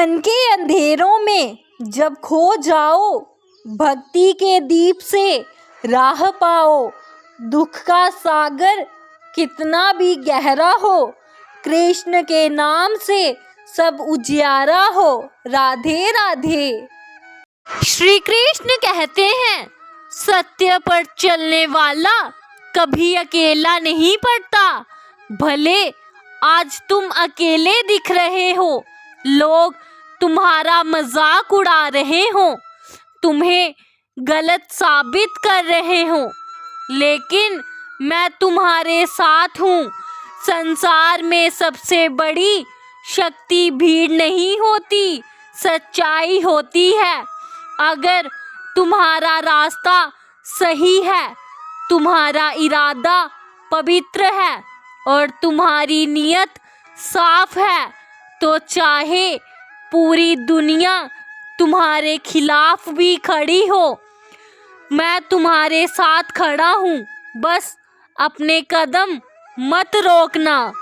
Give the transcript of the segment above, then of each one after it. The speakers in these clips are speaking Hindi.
मन के अंधेरों में जब खो जाओ, भक्ति के दीप से राह पाओ। दुख का सागर कितना भी गहरा हो, कृष्ण के नाम से सब उजियारा हो। राधे राधे। श्री कृष्ण कहते हैं, सत्य पर चलने वाला कभी अकेला नहीं पड़ता। भले आज तुम अकेले दिख रहे हो, लोग तुम्हारा मजाक उड़ा रहे हो, तुम्हें गलत साबित कर रहे हो, लेकिन मैं तुम्हारे साथ हूँ। संसार में सबसे बड़ी शक्ति भीड़ नहीं होती, सच्चाई होती है। अगर तुम्हारा रास्ता सही है, तुम्हारा इरादा पवित्र है और तुम्हारी नीयत साफ है, तो चाहे पूरी दुनिया तुम्हारे खिलाफ भी खड़ी हो, मैं तुम्हारे साथ खड़ा हूँ। बस अपने कदम मत रोकना।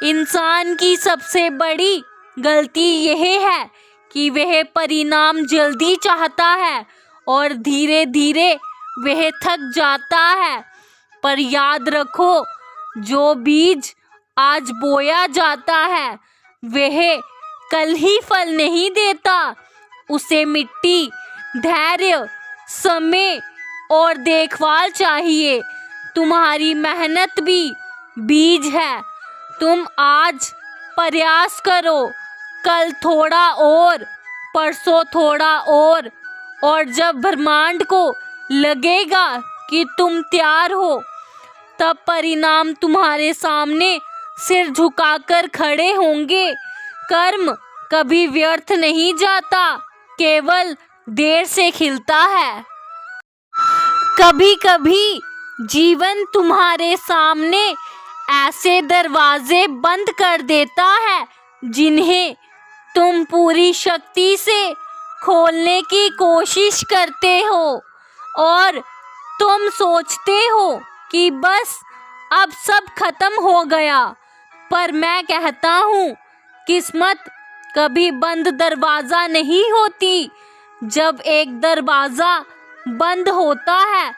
इंसान की सबसे बड़ी गलती यह है कि वह परिणाम जल्दी चाहता है और धीरे धीरे वह थक जाता है। पर याद रखो, जो बीज आज बोया जाता है वह कल ही फल नहीं देता। उसे मिट्टी, धैर्य, समय और देखभाल चाहिए। तुम्हारी मेहनत भी बीज है। तुम आज प्रयास करो, कल थोड़ा और, परसों थोड़ा और जब ब्रह्मांड को लगेगा कि तुम तैयार हो, तब परिणाम तुम्हारे सामने सिर झुकाकर खड़े होंगे। कर्म कभी व्यर्थ नहीं जाता, केवल देर से खिलता है। कभी कभी जीवन तुम्हारे सामने ऐसे दरवाजे बंद कर देता है जिन्हें तुम पूरी शक्ति से खोलने की कोशिश करते हो और तुम सोचते हो कि बस अब सब खत्म हो गया। पर मैं कहता हूँ, किस्मत कभी बंद दरवाज़ा नहीं होती। जब एक दरवाज़ा बंद होता है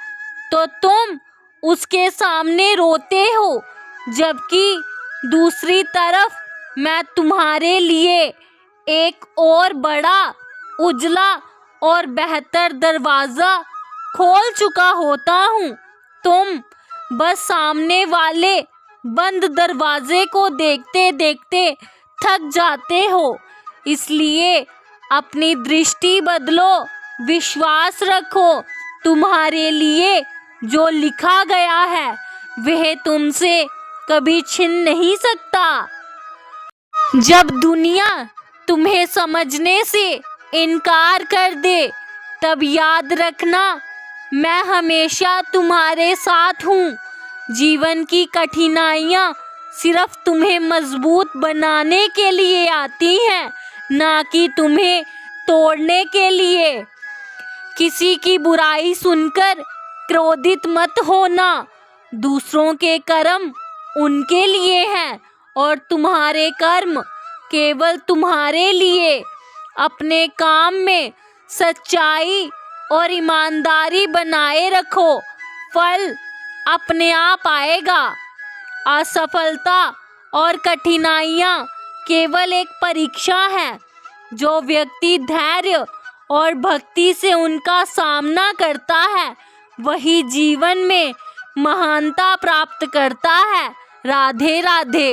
तो तुम उसके सामने रोते हो, जबकि दूसरी तरफ मैं तुम्हारे लिए एक और बड़ा, उजला और बेहतर दरवाज़ा खोल चुका होता हूँ। तुम बस सामने वाले बंद दरवाजे को देखते देखते थक जाते हो। इसलिए अपनी दृष्टि बदलो, विश्वास रखो। तुम्हारे लिए जो लिखा गया है वह तुमसे कभी छिन नहीं सकता। जब दुनिया तुम्हें समझने से इनकार कर दे, तब याद रखना, मैं हमेशा तुम्हारे साथ हूँ। जीवन की कठिनाइयाँ सिर्फ तुम्हें मजबूत बनाने के लिए आती हैं, ना कि तुम्हें तोड़ने के लिए। किसी की बुराई सुनकर क्रोधित मत होना। दूसरों के कर्म उनके लिए हैं और तुम्हारे कर्म केवल तुम्हारे लिए। अपने काम में सच्चाई और ईमानदारी बनाए रखो, फल अपने आप आएगा। असफलता और कठिनाइयाँ केवल एक परीक्षा है। जो व्यक्ति धैर्य और भक्ति से उनका सामना करता है, वही जीवन में महानता प्राप्त करता है। राधे राधे।